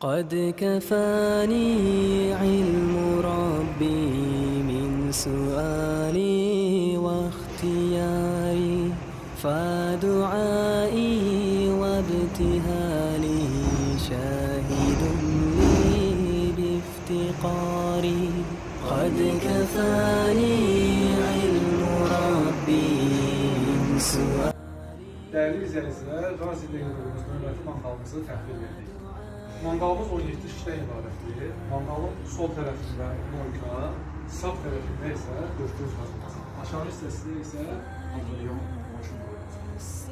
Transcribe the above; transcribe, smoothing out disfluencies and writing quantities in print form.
قد كفاني علم ربي من سؤالي واختياري، فدعائي وابتهالي شاهد لي بافتقاري. قد كفاني علم ربي من سؤالي. Değerli izləyicilər, Razi Demirömüz növbəti manqalımızı təhvil verdik. Manqalımız 17 şişdən ibarətdir. Manqalın sol tərəfində moyka, sağ tərəfində isə dörtgöz qazılması. Aşağı hissəsində isə Napoleon maşın qoyulması.